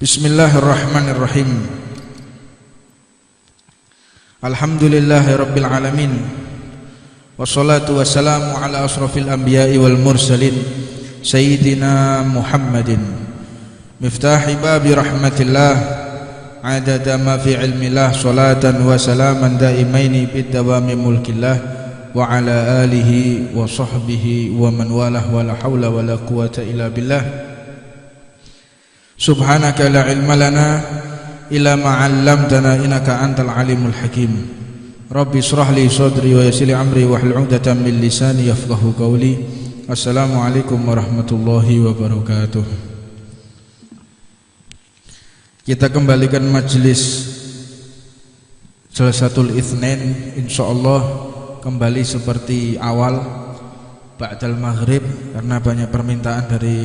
Bismillahirrahmanirrahim. Alhamdulillahirabbil alamin. Wassalatu wassalamu ala asrafil anbiya'i wal mursalin sayyidina Muhammadin miftahi babi rahmatillah adada ma fi ilmillah salatan wa salaman daimaini bidawami mulkillah wa ala alihi wa sahbihi wa man walah wa la hawla wa la quwata illa billah. Subhanaka la ilma lana illa ma 'allamtana innaka antal alimul hakim. Rabbi shrah li sadri wa yassir li amri wahlul 'uqdatam min lisani yafqahu qawli. Assalamualaikum warahmatullahi wabarakatuh. Kita kembalikan majelis Jalsatul Itsnain insyaallah kembali seperti awal ba'dal maghrib karena banyak permintaan dari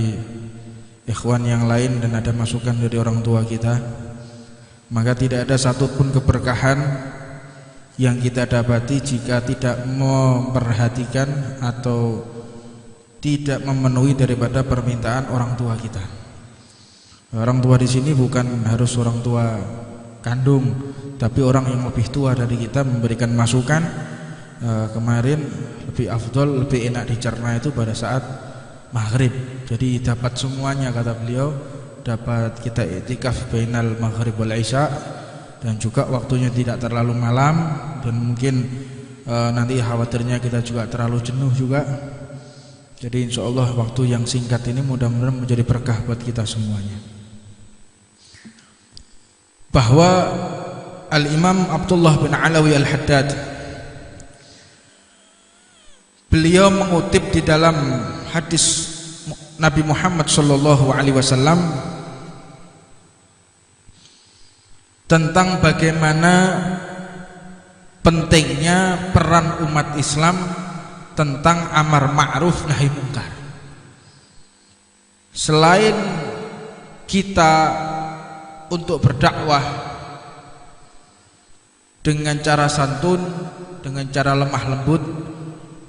ikhwan yang lain dan ada masukan dari orang tua kita, maka tidak ada satupun keberkahan yang kita dapati jika tidak memperhatikan atau tidak memenuhi daripada permintaan orang tua kita. Orang tua di sini bukan harus orang tua kandung, tapi orang yang lebih tua dari kita memberikan masukan. Kemarin lebih afdol, lebih enak dicerna itu pada saat maghrib, jadi dapat semuanya kata beliau, dapat kita i'tikaf bainal maghrib wal isya dan juga waktunya tidak terlalu malam dan mungkin nanti khawatirnya kita juga terlalu jenuh juga. Jadi insyaallah waktu yang singkat ini mudah-mudahan menjadi berkah buat kita semuanya. Bahwa Al-Imam Abdullah bin Alawi Al-Haddad beliau mengutip di dalam hadis Nabi Muhammad sallallahu alaihi wasallam tentang bagaimana pentingnya peran umat Islam tentang amar ma'ruf nahi munkar. Selain kita untuk berdakwah dengan cara santun, dengan cara lemah lembut,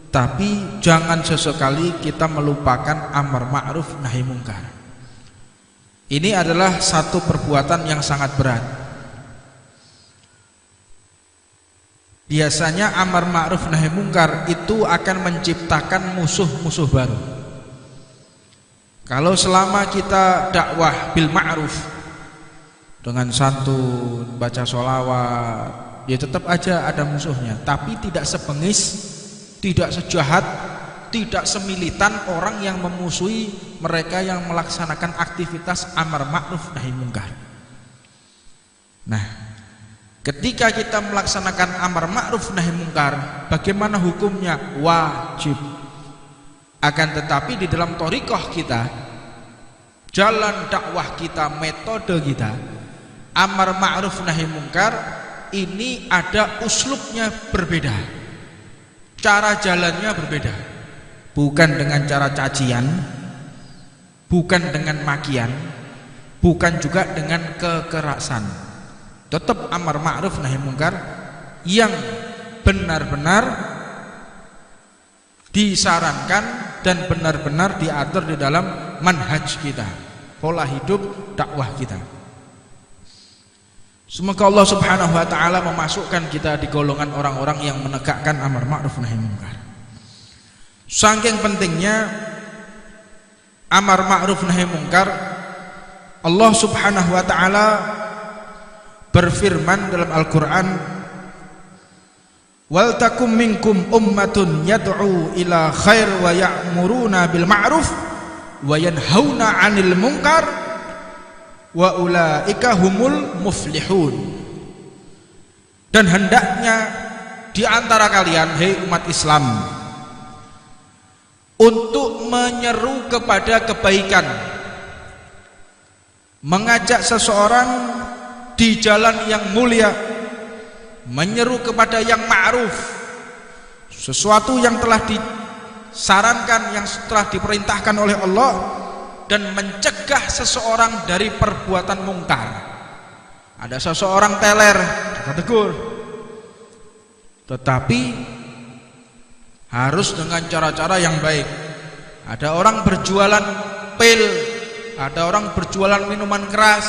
tapi jangan sesekali kita melupakan amar ma'ruf nahi munkar. Ini adalah satu perbuatan yang sangat berat. Biasanya amar ma'ruf nahi munkar itu akan menciptakan musuh-musuh baru. Kalau selama kita dakwah bil ma'ruf dengan santun, baca sholawat, ya tetap aja ada musuhnya, tapi tidak sebengis, tidak sejahat, tidak semilitan orang yang memusuhi mereka yang melaksanakan aktivitas amar ma'ruf nahi munkar. Nah, ketika kita melaksanakan amar ma'ruf nahi munkar, bagaimana hukumnya? Wajib. Akan tetapi di dalam thariqah kita, jalan dakwah kita, metode kita, amar ma'ruf nahi munkar ini ada uslubnya berbeda. Cara jalannya berbeda, bukan dengan cara cacian, bukan dengan makian, bukan juga dengan kekerasan. Tetap amar ma'ruf nahi munkar yang benar-benar disarankan dan benar-benar diatur di dalam manhaj kita, pola hidup dakwah kita. Semoga Allah subhanahu wa ta'ala memasukkan kita di golongan orang-orang yang menegakkan amar ma'ruf nahi munkar. Saking pentingnya amar ma'ruf nahi munkar, Allah subhanahu wa ta'ala berfirman dalam Al-Quran, wal takum minkum ummatun yad'u ila khair wa ya'muruna bil ma'ruf wa yanhauna 'anil munkar wa ulaika humul muflihun. Dan hendaknya di antara kalian, hei umat Islam, untuk menyeru kepada kebaikan, mengajak seseorang di jalan yang mulia, menyeru kepada yang ma'ruf, sesuatu yang telah disarankan, yang telah diperintahkan oleh Allah, dan mencegah seseorang dari perbuatan mungkar. Ada seseorang teler, kita tegur, tetapi harus dengan cara-cara yang baik. Ada orang berjualan pil, ada orang berjualan minuman keras,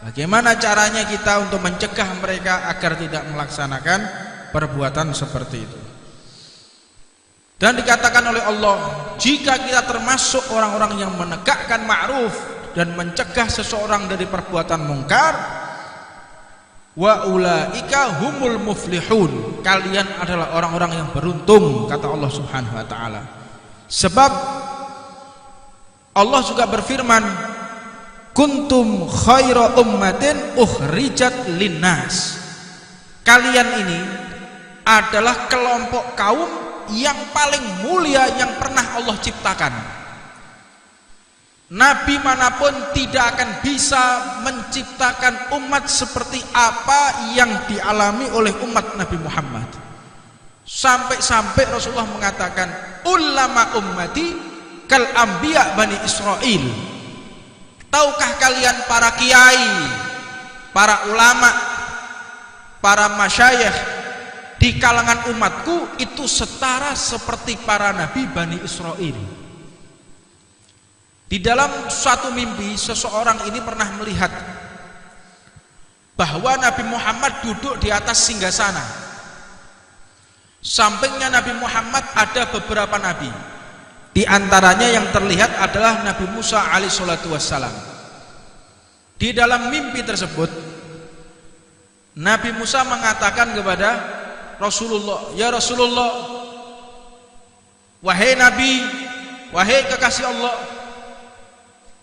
Bagaimana caranya kita untuk mencegah mereka agar tidak melaksanakan perbuatan seperti itu? Dan dikatakan oleh Allah, jika kita termasuk orang-orang yang menegakkan ma'ruf dan mencegah seseorang dari perbuatan mungkar, wa ulaika humul muflihun, kalian adalah orang-orang yang beruntung, kata Allah Subhanahu wa taala. Sebab Allah juga berfirman, kuntum khaira ummatin ukhrijat linnas, kalian ini adalah kelompok kaum yang paling mulia yang pernah Allah ciptakan. Nabi manapun tidak akan bisa menciptakan umat seperti apa yang dialami oleh umat Nabi Muhammad. Sampai-sampai Rasulullah mengatakan, ulama ummati kal anbiya bani Israel. Tahukah kalian para kiai, para ulama, para masyayikh di kalangan umatku itu setara seperti para nabi Bani Israel. Di dalam suatu mimpi, seseorang ini pernah melihat bahwa Nabi Muhammad duduk di atas singgasana. Sampingnya Nabi Muhammad ada beberapa nabi. Di antaranya yang terlihat adalah Nabi Musa alaihissalatu wassalam. Di dalam mimpi tersebut, Nabi Musa mengatakan kepada Rasulullah, ya Rasulullah, wahai Nabi, wahai kekasih Allah,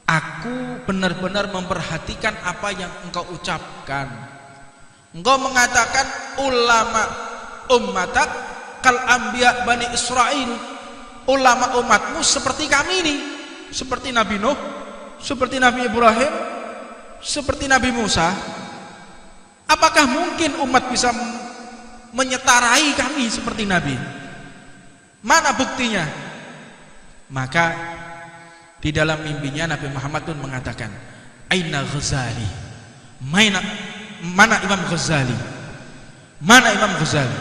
aku benar-benar memperhatikan apa yang engkau ucapkan. Engkau mengatakan ulama ummatak kal anbiya bani Israel, ulama umatmu seperti kami ini, seperti Nabi Nuh, seperti Nabi Ibrahim, seperti Nabi Musa. Apakah mungkin umat bisa menyetarai kami seperti Nabi? Mana buktinya? Maka di dalam mimpinya Nabi Muhammad pun mengatakan, aina Ghazali, mana Imam Ghazali, mana Imam Ghazali?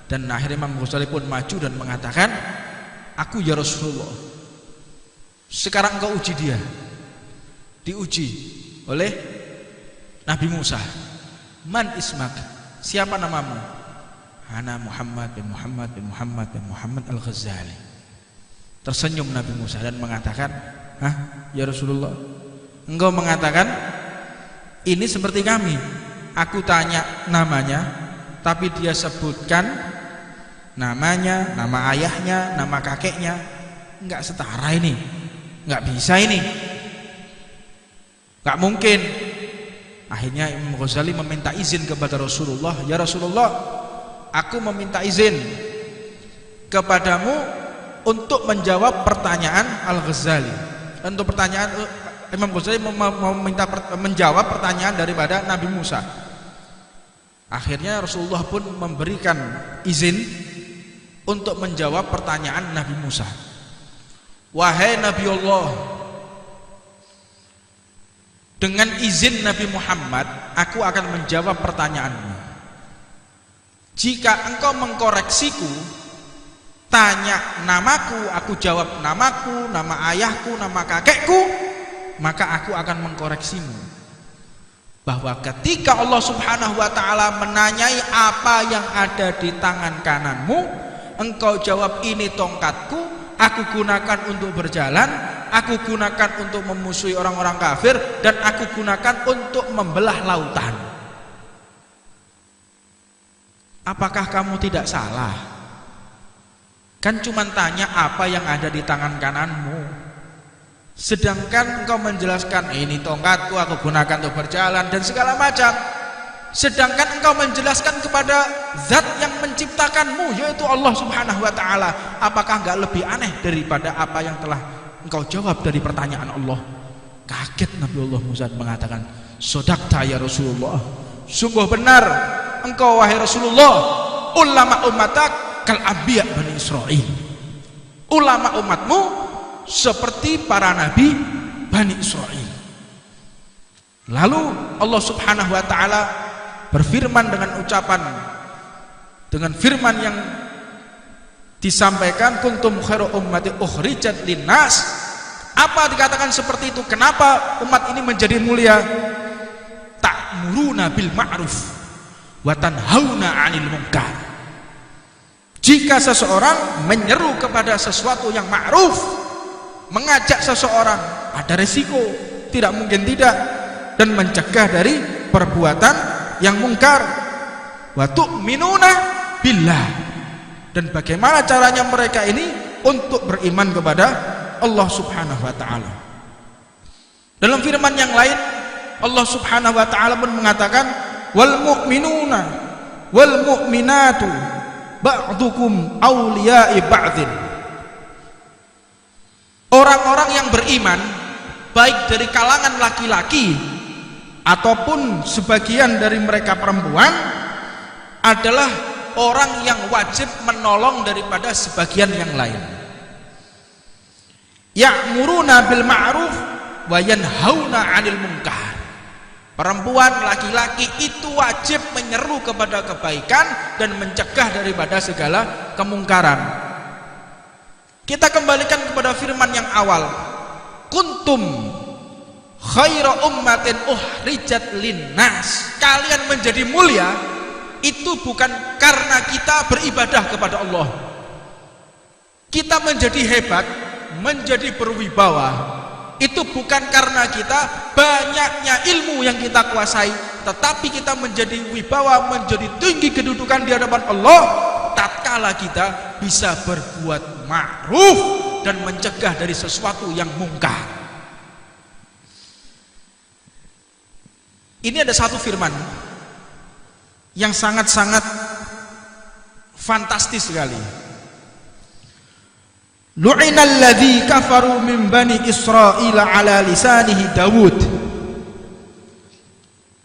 Dan akhirnya Imam Ghazali pun maju dan mengatakan, aku ya Rasulullah. Sekarang engkau uji dia. Diuji oleh Nabi Musa. Man ismak, siapa namamu? Ana Muhammad bin Muhammad bin Muhammad bin Muhammad Al-Ghazali. Tersenyum Nabi Musa dan mengatakan, hah ya Rasulullah, engkau mengatakan ini seperti kami. Aku tanya namanya, tapi dia sebutkan namanya, nama ayahnya, nama kakeknya. Enggak setara ini, enggak bisa ini, enggak mungkin. Akhirnya Imam Ghazali meminta izin kepada Rasulullah, ya Rasulullah, aku meminta izin kepadamu untuk menjawab pertanyaan Al-Ghazali. Untuk pertanyaan Imam Ghazali meminta menjawab pertanyaan daripada Nabi Musa. Akhirnya Rasulullah pun memberikan izin untuk menjawab pertanyaan Nabi Musa. Wahai Nabi Allah, dengan izin Nabi Muhammad, aku akan menjawab pertanyaanmu. Jika engkau mengkoreksiku, tanya namaku, aku jawab namaku, nama ayahku, nama kakekku, maka aku akan mengkoreksimu. Bahwa ketika Allah Subhanahu wa ta'ala menanyai apa yang ada di tangan kananmu, engkau jawab ini tongkatku, aku gunakan untuk berjalan, aku gunakan untuk memusuhi orang-orang kafir, dan aku gunakan untuk membelah lautan. Apakah kamu tidak salah? Kan cuma tanya apa yang ada di tangan kananmu. Sedangkan engkau menjelaskan ini tongkatku, aku gunakan untuk berjalan dan segala macam. Sedangkan engkau menjelaskan kepada zat yang menciptakanmu, yaitu Allah Subhanahu wa ta'ala. Apakah enggak lebih aneh daripada apa yang telah engkau jawab dari pertanyaan Allah? Kaget Nabi Allah Musa mengatakan, sodakta ya Rasulullah, sungguh benar engkau wahai Rasulullah, ulama ummatak kal anbiya bani Israel, ulama umatmu seperti para nabi Bani Israel. Lalu Allah Subhanahu wa ta'ala berfirman dengan ucapan, dengan firman yang disampaikan, kuntum khairu ummati ukhrijat linnas. Apa dikatakan seperti itu? Kenapa umat ini menjadi mulia? ta'muruna bil ma'ruf wa tanhauna 'anil munkar. Jika seseorang menyeru kepada sesuatu yang ma'ruf, mengajak seseorang, ada resiko, tidak mungkin tidak, dan mencegah dari perbuatan yang mungkar. Wa tu'minuna billah, dan bagaimana caranya mereka ini untuk beriman kepada Allah Subhanahu wa taala. Dalam firman yang lain Allah Subhanahu wa taala pun mengatakan wal mu'minuna wal mu'minatu ba'dukum awliya'i ba'din. Orang-orang yang beriman baik dari kalangan laki-laki ataupun sebagian dari mereka perempuan adalah orang yang wajib menolong daripada sebagian yang lain. Ya'muruna bil ma'ruf wa yanhauna 'anil munkar. Perempuan, laki-laki itu wajib menyeru kepada kebaikan dan mencegah daripada segala kemungkaran. Kita kembalikan kepada firman yang awal, kuntum khaira ummatin uhrijat linnas. Kalian menjadi mulia itu bukan karena kita beribadah kepada Allah. Kita menjadi hebat, menjadi berwibawa, itu bukan karena kita banyaknya ilmu yang kita kuasai, tetapi kita menjadi wibawa, menjadi tinggi kedudukan di hadapan Allah tatkala kita bisa berbuat ma'ruf dan mencegah dari sesuatu yang mungkar. Ini ada satu firman yang sangat-sangat fantastis sekali. Lu'inal ladzi kafaru min bani Israil ala lisanihi Dawud.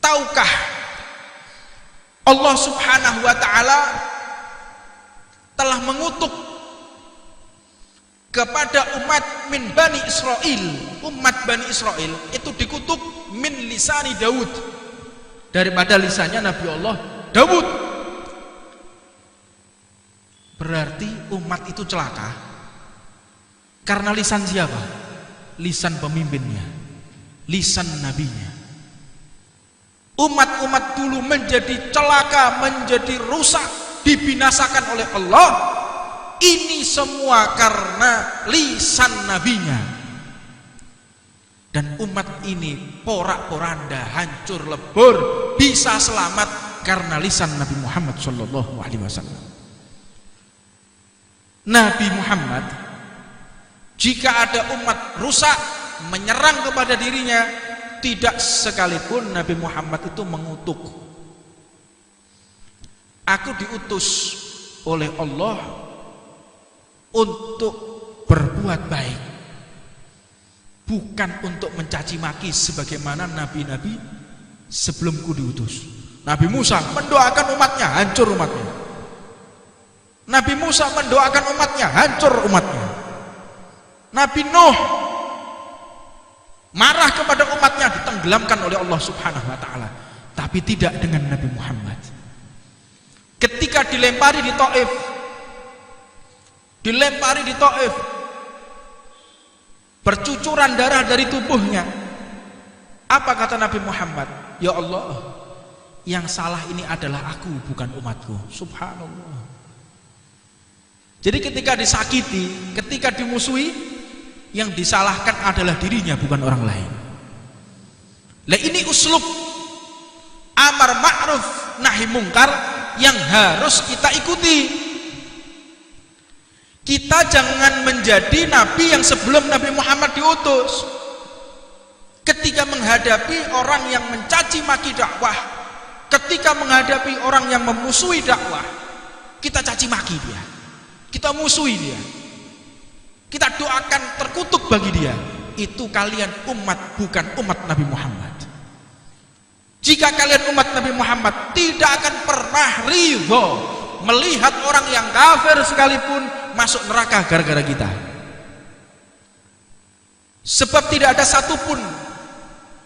Tahukah Allah Subhanahu wa taala telah mengutuk kepada umat min bani Israil, umat bani Israil itu dikutuk min lisani Dawud, daripada lisannya Nabi Allah Dawud. Berarti umat itu celaka karena lisan siapa? Lisan pemimpinnya, lisan nabinya. Umat-umat dulu menjadi celaka, menjadi rusak, dibinasakan oleh Allah. Ini semua karena lisan nabinya. Dan umat ini porak-poranda, hancur lebur, bisa selamat karena lisan Nabi Muhammad SAW. Nabi Muhammad, jika ada umat rusak menyerang kepada dirinya, tidak sekalipun Nabi Muhammad itu mengutuk. Aku diutus oleh Allah untuk berbuat baik, bukan untuk mencaci maki sebagaimana nabi-nabi sebelumku diutus. Nabi Musa mendoakan umatnya, hancur umatnya. Nabi Musa mendoakan umatnya, hancur umatnya. Nabi Nuh marah kepada umatnya, ditenggelamkan oleh Allah Subhanahu wa taala. Tapi tidak dengan Nabi Muhammad. Ketika dilempari di Taif, bercucuran darah dari tubuhnya. Apa kata Nabi Muhammad? Ya Allah, yang salah ini adalah aku, bukan umatku. Subhanallah. Jadi ketika disakiti, ketika dimusuhi, yang disalahkan adalah dirinya, bukan orang lain. Lah ini uslub amar ma'ruf nahi mungkar yang harus kita ikuti. Kita jangan menjadi nabi yang sebelum Nabi Muhammad diutus. Ketika menghadapi orang yang mencaci maki dakwah, ketika menghadapi orang yang memusuhi dakwah, kita caci maki dia, kita musuhi dia, kita doakan terkutuk bagi dia. Itu kalian umat, bukan umat Nabi Muhammad. Jika kalian umat Nabi Muhammad, tidak akan pernah ridho melihat orang yang kafir sekalipun masuk neraka gara-gara kita. Sebab tidak ada satupun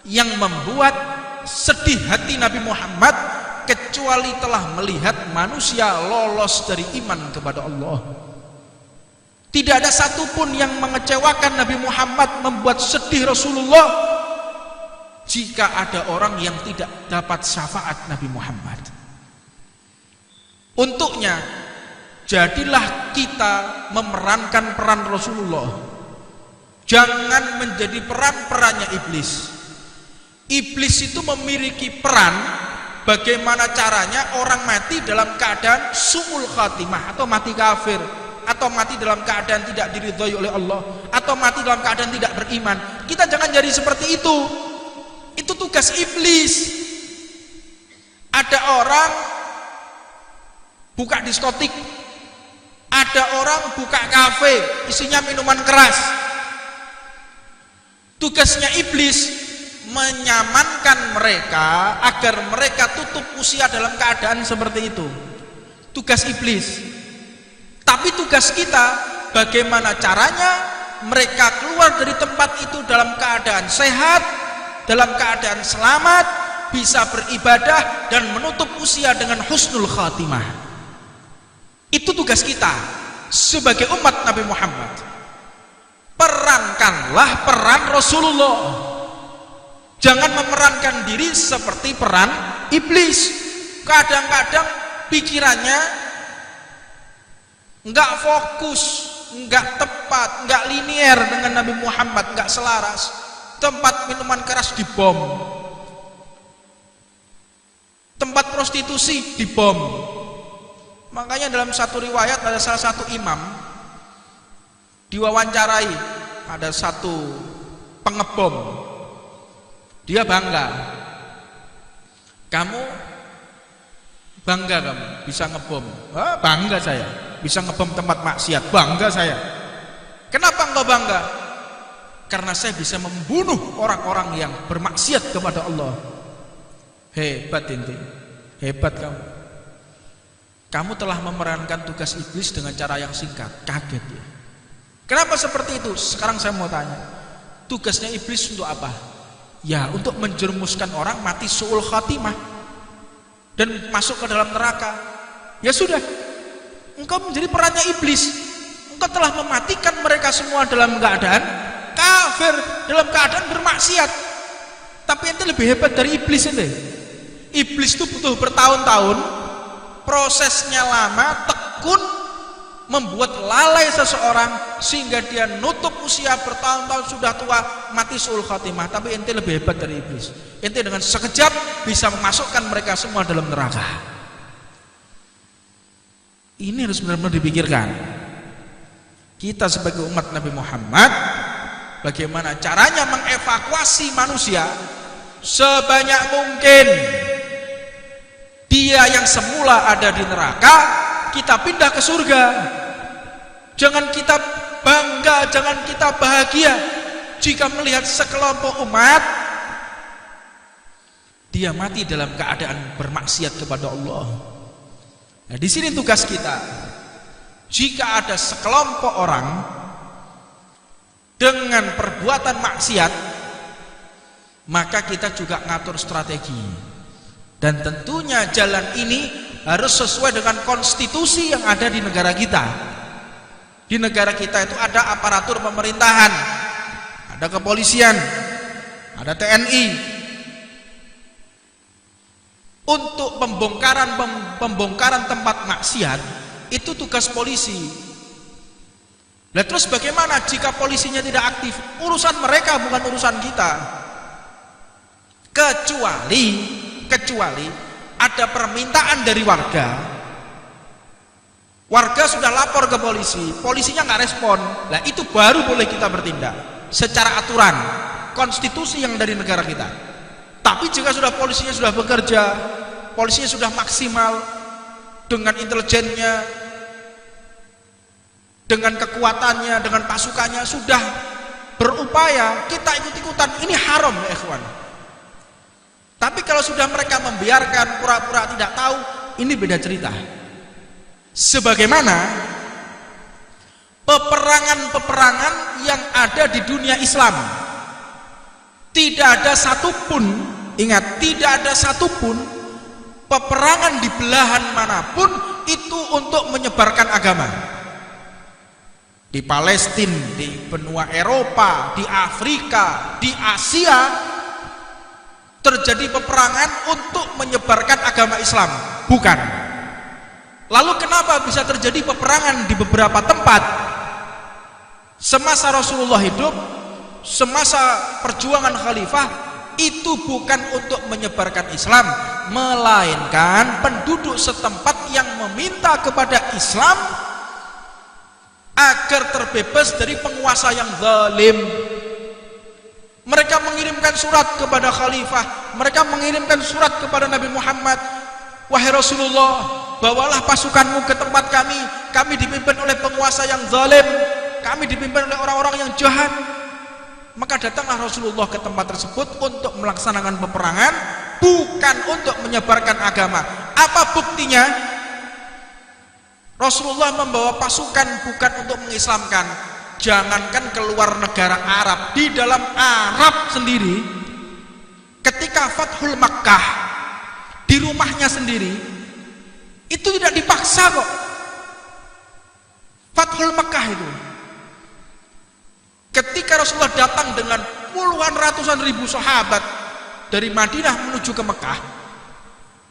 yang membuat sedih hati Nabi Muhammad kecuali telah melihat manusia lolos dari iman kepada Allah. Tidak ada satupun yang mengecewakan Nabi Muhammad, membuat sedih Rasulullah jika ada orang yang tidak dapat syafaat Nabi Muhammad. Untuknya jadilah kita memerankan peran Rasulullah. Jangan menjadi peran-perannya iblis. Iblis itu memiliki peran bagaimana caranya orang mati dalam keadaan su'ul khatimah, atau mati kafir, atau mati dalam keadaan tidak diridhoi oleh Allah, atau mati dalam keadaan tidak beriman. Kita jangan jadi seperti itu. Itu tugas iblis. Ada orang buka diskotik, ada orang buka kafe, isinya minuman keras. Tugasnya iblis menyamankan mereka agar mereka tutup usia dalam keadaan seperti itu. Tugas iblis. Tapi tugas kita bagaimana caranya mereka keluar dari tempat itu dalam keadaan sehat, dalam keadaan selamat, bisa beribadah dan menutup usia dengan husnul khatimah. Itu tugas kita sebagai umat Nabi Muhammad. Perankanlah peran Rasulullah. Jangan memerankan diri seperti peran iblis. Kadang-kadang pikirannya enggak fokus, enggak tepat, enggak linier dengan Nabi Muhammad, enggak selaras. Tempat minuman keras dibom, tempat prostitusi dibom. Makanya dalam satu riwayat ada salah satu imam diwawancarai, ada satu pengebom. Dia bangga. Kamu bangga kamu bisa ngebom? Bangga saya bisa ngebom tempat maksiat. Bangga saya. Kenapa engkau bangga? Karena saya bisa membunuh orang-orang yang bermaksiat kepada Allah. Hebat inti. Hebat kamu. Kamu telah memerankan tugas iblis dengan cara yang singkat. Kaget ya. Kenapa seperti itu? Sekarang saya mau tanya, tugasnya iblis untuk apa? Ya, untuk menjerumuskan orang mati su'ul khatimah dan masuk ke dalam neraka. Ya sudah, engkau menjadi perannya iblis. Engkau telah mematikan mereka semua dalam keadaan kafir, dalam keadaan bermaksiat. Tapi ente lebih hebat dari iblis ente. Iblis itu butuh bertahun-tahun, prosesnya lama, tekun, membuat lalai seseorang sehingga dia nutup usia bertahun-tahun sudah tua, mati su'ul khatimah. Tapi ente lebih hebat dari iblis. Ente dengan sekejap bisa memasukkan mereka semua dalam neraka. Ini harus benar-benar dipikirkan. Kita sebagai umat Nabi Muhammad, bagaimana caranya mengevakuasi manusia sebanyak mungkin. Dia yang semula ada di neraka, kita pindah ke surga. Jangan kita bangga, jangan kita bahagia jika melihat sekelompok umat dia mati dalam keadaan bermaksiat kepada Allah. Nah, di sini tugas kita. Jika ada sekelompok orang dengan perbuatan maksiat, maka kita juga ngatur strategi. Dan tentunya jalan ini harus sesuai dengan konstitusi yang ada di negara kita. Di negara kita itu ada aparatur pemerintahan, ada kepolisian, ada TNI. Untuk pembongkaran tempat maksiat itu tugas polisi. Nah, terus bagaimana jika polisinya tidak aktif? Urusan mereka, bukan urusan kita. Kecuali ada permintaan dari warga. Warga sudah lapor ke polisi, polisinya nggak respon. Nah, itu baru boleh kita bertindak secara aturan konstitusi yang dari negara kita. Tapi jika sudah polisinya sudah bekerja, polisinya sudah maksimal dengan intelijennya, dengan kekuatannya, dengan pasukannya, sudah berupaya, kita ikut-ikutan, ini haram ya ikhwan. Tapi kalau sudah mereka membiarkan, pura-pura tidak tahu, ini beda cerita. Sebagaimana peperangan-peperangan yang ada di dunia Islam, tidak ada satupun, ingat, tidak ada satupun peperangan di belahan manapun itu untuk menyebarkan agama. Di Palestina, di benua Eropa, di Afrika, di Asia, terjadi peperangan untuk menyebarkan agama Islam, bukan. Lalu kenapa bisa terjadi peperangan di beberapa tempat semasa Rasulullah hidup, semasa perjuangan khalifah? Itu bukan untuk menyebarkan Islam, melainkan penduduk setempat yang meminta kepada Islam agar terbebas dari penguasa yang zalim. Mereka mengirimkan surat kepada khalifah, mereka mengirimkan surat kepada Nabi Muhammad, wahai Rasulullah, bawalah pasukanmu ke tempat kami dipimpin oleh penguasa yang zalim, kami dipimpin oleh orang-orang yang jahat. Maka datanglah Rasulullah ke tempat tersebut untuk melaksanakan peperangan, bukan untuk menyebarkan agama. Apa buktinya? Rasulullah membawa pasukan bukan untuk mengislamkan. Jangankan keluar negara Arab, di dalam Arab sendiri, ketika Fathul Makkah, di rumahnya sendiri, itu tidak dipaksa kok. Fathul Makkah itu, ketika Rasulullah datang dengan puluhan ratusan ribu sahabat dari Madinah menuju ke Mekah,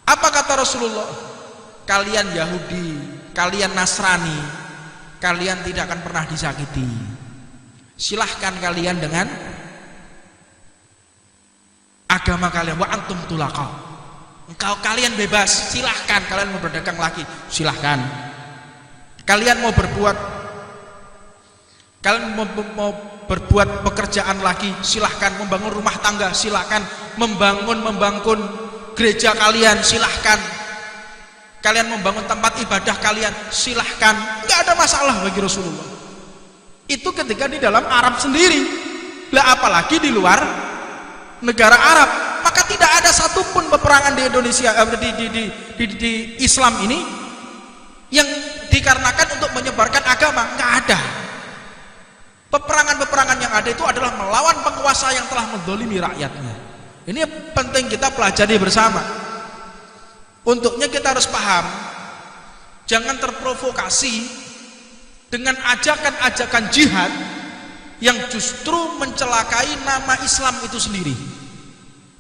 apa kata Rasulullah? Kalian Yahudi, kalian Nasrani, kalian tidak akan pernah disakiti. Silahkan kalian dengan agama kalian, wa antum tulaqa. Engkau kalian bebas, silahkan. Kalian mau berdagang lagi, silahkan. Kalian mau berbuat pekerjaan lagi, silahkan. Membangun rumah tangga, silahkan. Membangun gereja kalian, silahkan. Kalian membangun tempat ibadah kalian, silahkan. Nggak ada masalah bagi Rasulullah. Itu ketika di dalam Arab sendiri. Lah apalagi di luar negara Arab. Maka tidak ada satupun peperangan di Indonesia, di Islam ini yang dikarenakan untuk menyebarkan agama. Nggak ada. Peperangan-peperangan yang ada itu adalah melawan penguasa yang telah menzalimi rakyatnya. Ini penting kita pelajari bersama. Untuknya kita harus paham, jangan terprovokasi dengan ajakan-ajakan jihad yang justru mencelakai nama Islam itu sendiri,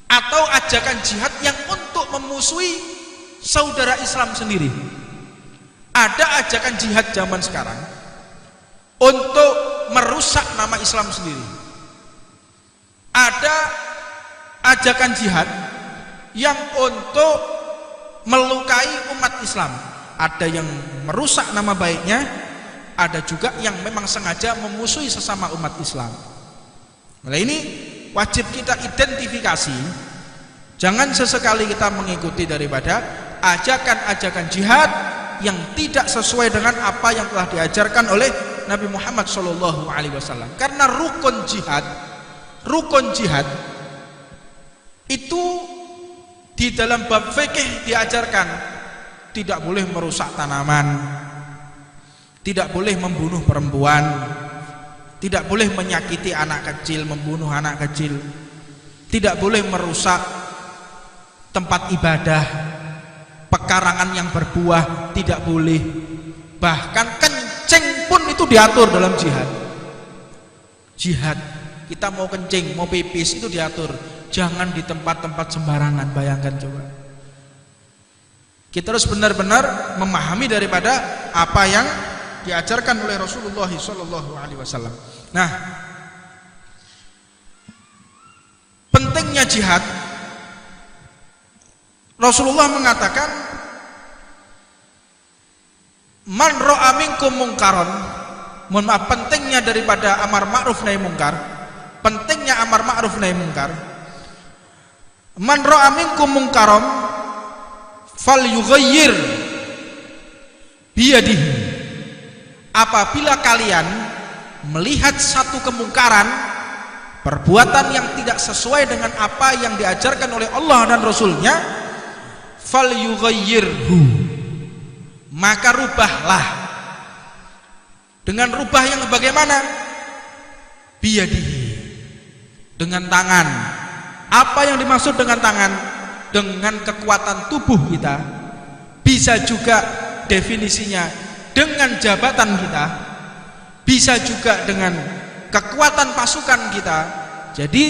atau ajakan jihad yang untuk memusuhi saudara Islam sendiri. Ada ajakan jihad zaman sekarang untuk merusak nama Islam sendiri. Ada ajakan jihad yang untuk melukai umat Islam. Ada yang merusak nama baiknya, ada juga yang memang sengaja memusuhi sesama umat Islam. Nah ini wajib kita identifikasi. Jangan sesekali kita mengikuti daripada ajakan-ajakan jihad yang tidak sesuai dengan apa yang telah diajarkan oleh Nabi Muhammad SAW. Karena rukun jihad itu di dalam bab fikih diajarkan tidak boleh merusak tanaman, tidak boleh membunuh perempuan, tidak boleh menyakiti anak kecil, membunuh anak kecil, tidak boleh merusak tempat ibadah, pekarangan yang berbuah tidak boleh. Bahkan kencing pun itu diatur dalam jihad. Jihad, kita mau kencing, mau pipis itu diatur. Jangan di tempat-tempat sembarangan. Bayangkan coba. Kita harus benar-benar memahami daripada apa yang diajarkan oleh Rasulullah SAW. Nah, pentingnya jihad, Rasulullah mengatakan, man ra'a minkum mungkaron. Mohon maaf, pentingnya daripada amar ma'ruf nahi mungkar, pentingnya amar ma'ruf nahi mungkar. Man ra'a minkum mungkaron falyughayyir biyadihi. Apabila kalian melihat satu kemungkaran, perbuatan yang tidak sesuai dengan apa yang diajarkan oleh Allah dan Rasulnya, falyughayyirhu, maka rubahlah. Dengan rubah yang bagaimana? Biyadihi, dengan tangan. Apa yang dimaksud dengan tangan? Dengan kekuatan tubuh kita. Bisa juga definisinya dengan jabatan kita, bisa juga dengan kekuatan pasukan kita. Jadi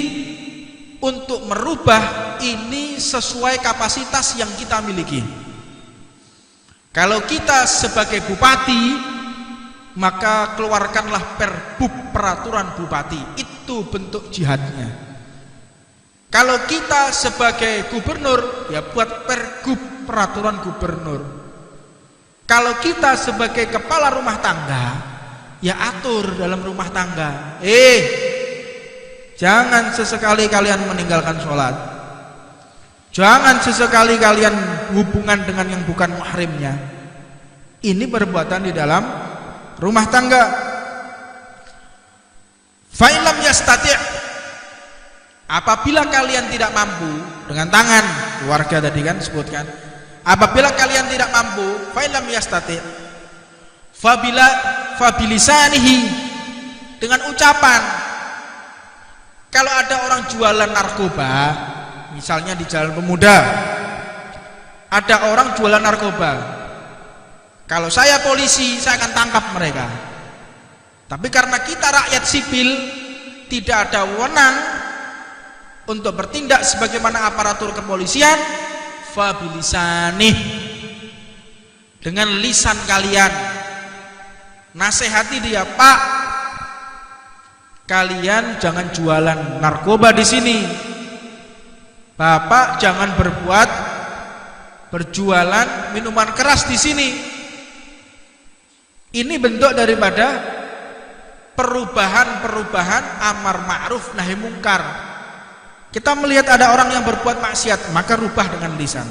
untuk merubah ini sesuai kapasitas yang kita miliki. Kalau kita sebagai bupati, maka keluarkanlah perbub, peraturan bupati, itu bentuk jihadnya. Kalau kita sebagai gubernur, ya buat pergub, peraturan gubernur. Kalau kita sebagai kepala rumah tangga, ya atur dalam rumah tangga. Jangan sesekali kalian meninggalkan sholat. Jangan sesekali kalian hubungan dengan yang bukan mahrimnya. Ini perbuatan di dalam rumah tangga. Fa in lam yastati', apabila kalian tidak mampu dengan tangan, keluarga tadi kan sebutkan. Apabila kalian tidak mampu, fa in lam yastati', fabilisanihi, dengan ucapan. Kalau ada orang jualan narkoba, misalnya di Jalan Pemuda, ada orang jualan narkoba. Kalau saya polisi, saya akan tangkap mereka. Tapi karena kita rakyat sipil, tidak ada wewenang untuk bertindak sebagaimana aparatur kepolisian, fabilisanih, dengan lisan kalian nasihati dia, Pak, kalian jangan jualan narkoba di sini. Bapak jangan berjualan minuman keras di sini. Ini bentuk daripada perubahan amar ma'ruf nahi mungkar. Kita melihat ada orang yang berbuat maksiat, maka rubah dengan lisan.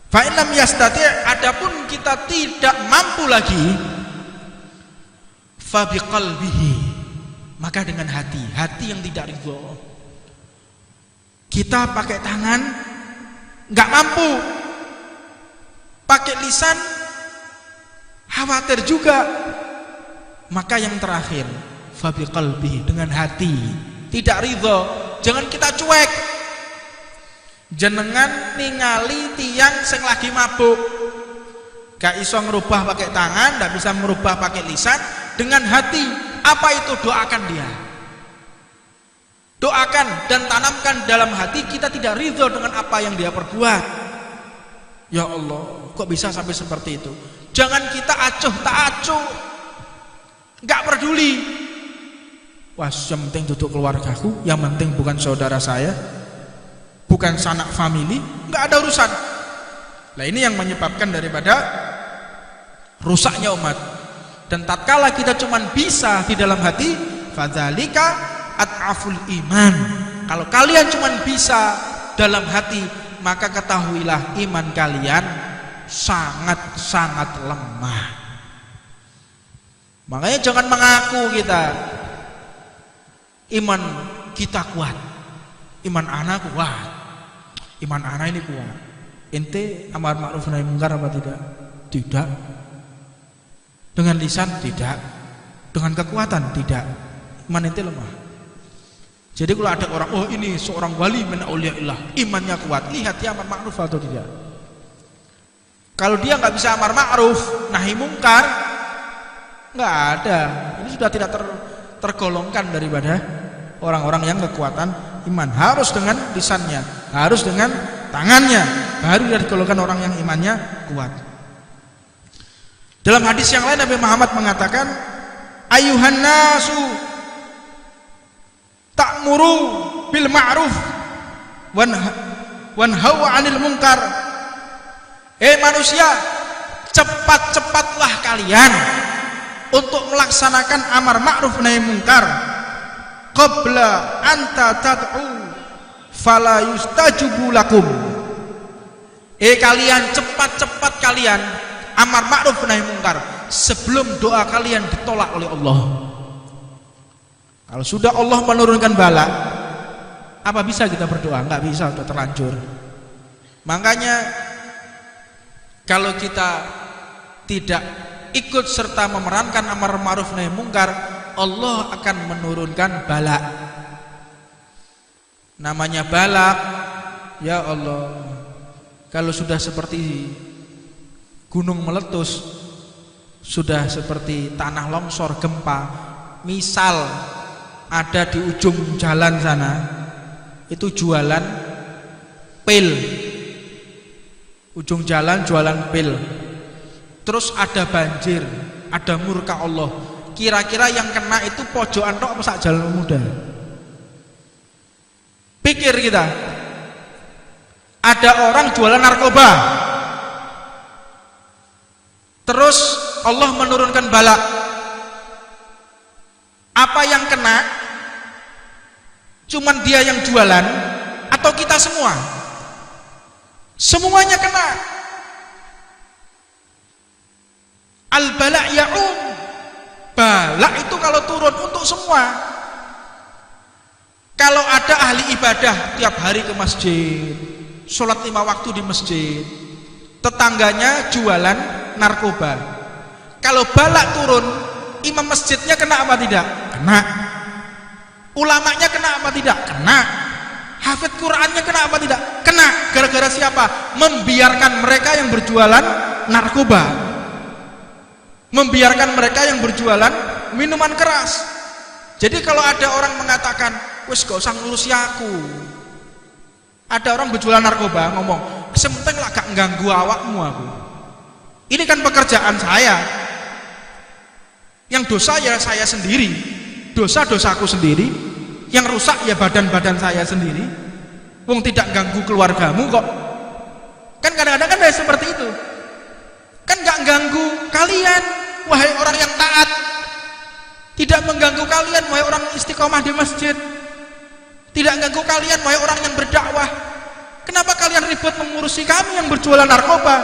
Fa in lam yastati', adapun kita tidak mampu lagi, fa biqalbihi, maka dengan hati yang tidak ridho. Kita pakai tangan nggak mampu, pakai lisan khawatir juga, maka yang terakhir fa biqalbihi, dengan hati tidak ridho. Jangan kita cuek, jenengan ningali tiang sing lagi mabuk, gak iso ngerubah pakai tangan, gak bisa merubah pakai lisan, dengan hati apa itu? Doakan dia, doakan dan tanamkan dalam hati kita tidak ridho dengan apa yang dia perbuat. Ya Allah, kok bisa sampai seperti itu? Jangan kita acuh tak acuh, gak peduli. Wah, yang penting duduk keluargaku, yang penting bukan saudara saya, bukan sanak famili, gak ada urusan. Nah, ini yang menyebabkan daripada rusaknya umat. Dan tatkala kita cuman bisa di dalam hati, fadzalika at'aful iman. Kalau kalian cuman bisa dalam hati, maka ketahuilah iman kalian sangat-sangat lemah. Makanya jangan mengaku kita iman kita kuat, iman anak kuat, iman anak ini kuat. Ente amar ma'ruf nahi mungkar apa tidak? Tidak. Dengan lisan tidak, dengan kekuatan tidak. Iman ente lemah. Jadi kalau ada orang, oh ini seorang wali min auliyaillah, imannya kuat, lihat dia amar ma'ruf atau tidak. Kalau dia nggak bisa amar ma'ruf nahi mungkar, nggak ada. Ini sudah tidak tergolongkan daripada orang-orang yang kekuatan iman. Harus dengan lisannya, harus dengan tangannya, baru digolongkan orang yang imannya kuat. Dalam hadis yang lain Nabi Muhammad mengatakan, ayuhan nasu ta'muru bil ma'ruf wanhau 'anil munkar. Manusia, cepat-cepatlah kalian untuk melaksanakan amar ma'ruf nahi mungkar qabla anta tad'u fala yustajibu lakum. Kalian cepat-cepat kalian amar ma'ruf nahi mungkar sebelum doa kalian ditolak oleh Allah. Kalau sudah Allah menurunkan bala, apa bisa kita berdoa? Nggak bisa, sudah terlanjur. Makanya kalau kita tidak ikut serta memerankan amar ma'ruf nahi mungkar, Allah akan menurunkan bala. Namanya bala, ya Allah, kalau sudah seperti gunung meletus, sudah seperti tanah longsor, gempa, misal ada di ujung jalan sana itu jualan pil, ujung jalan jualan pil. Terus ada banjir, ada murka Allah. Kira-kira yang kena itu pojokan tok apa sak jalan muda? Pikir kita. Ada orang jualan narkoba, terus Allah menurunkan bala. Apa yang kena? Cuman dia yang jualan atau kita semua? Semuanya kena. Al-bala ya'um. Bala itu kalau turun untuk semua. Kalau ada ahli ibadah tiap hari ke masjid, sholat 5 waktu di masjid, tetangganya jualan narkoba, kalau balak turun, imam masjidnya kena apa tidak? Kena. Ulamanya kena apa tidak? Kena. Hafidz Qur'annya kena apa tidak? Kena. Gara-gara siapa? Membiarkan mereka yang berjualan narkoba, membiarkan mereka yang berjualan minuman keras. Jadi kalau ada orang mengatakan, wes gak usah ngurusi aku. Ada orang berjualan narkoba ngomong, sementing lah gak mengganggu awakmu aku. Ini kan pekerjaan saya. Yang dosa ya saya sendiri, dosa-dosaku sendiri. Yang rusak ya badan-badan saya sendiri. Wong tidak ganggu keluargamu kok. Kan kadang-kadang kan ada seperti itu. Kan gak ganggu kalian, wahai orang yang taat. Tidak mengganggu kalian, wahai orang istiqomah di masjid. Tidak mengganggu kalian, wahai orang yang berdakwah. Kenapa kalian ribut mengurusi kami yang berjualan narkoba?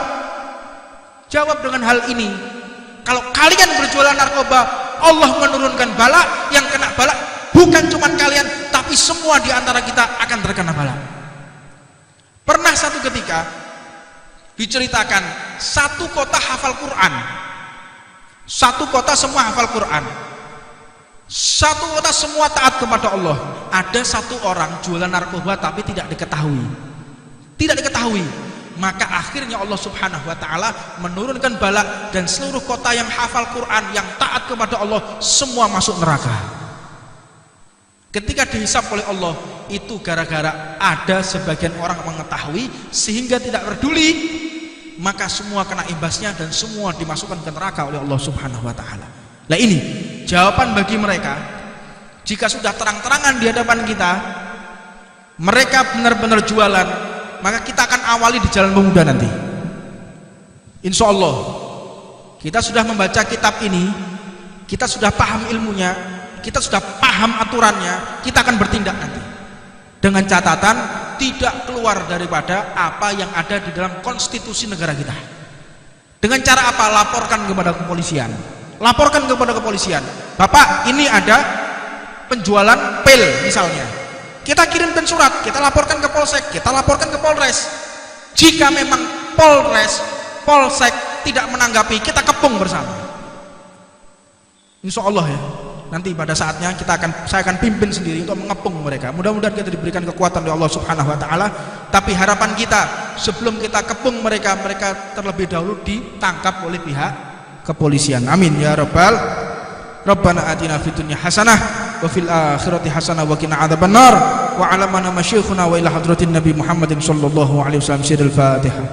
Jawab dengan hal ini. Kalau kalian berjualan narkoba, Allah menurunkan bala. Yang kena bala bukan cuma kalian, tapi semua di antara kita akan terkena bala. Pernah satu ketika diceritakan, satu kota hafal Quran, satu kota semua hafal Quran, satu kota semua taat kepada Allah. Ada satu orang jualan narkoba tapi tidak diketahui. Tidak diketahui. Maka akhirnya Allah Subhanahu wa taala menurunkan bala dan seluruh kota yang hafal Quran, yang taat kepada Allah semua masuk neraka. Ketika dihisab oleh Allah, itu gara-gara ada sebagian orang mengetahui sehingga tidak peduli, maka semua kena imbasnya dan semua dimasukkan ke neraka oleh Allah Subhanahu wa taala. Nah ini jawaban bagi mereka. Jika sudah terang-terangan di hadapan kita mereka benar-benar jualan, maka kita akan awali di jalan pemuda nanti. Insya Allah kita sudah membaca kitab ini, kita sudah paham ilmunya, kita sudah paham aturannya, kita akan bertindak nanti dengan catatan tidak keluar daripada apa yang ada di dalam konstitusi negara kita. Dengan cara apa? Laporkan kepada kepolisian. Laporkan kepada kepolisian, Bapak ini ada penjualan pil misalnya, kita kirimkan surat, kita laporkan ke Polsek, kita laporkan ke Polres. Jika memang Polres, Polsek tidak menanggapi, kita kepung bersama. Insya Allah ya, nanti pada saatnya saya akan pimpin sendiri untuk mengepung mereka. Mudah-mudahan kita diberikan kekuatan oleh Allah Subhanahu wa taala. Tapi harapan kita sebelum kita kepung mereka, mereka terlebih dahulu ditangkap oleh pihak kepolisian. Amin ya rabbal. Rabbana atina fid dunya hasanah wa fil akhirati hasanah wa qina adzabannar wa 'ala mana masyikhuna wa ila hadratin nabi Muhammadin sallallahu alaihi wasallam. Al-Fatihah.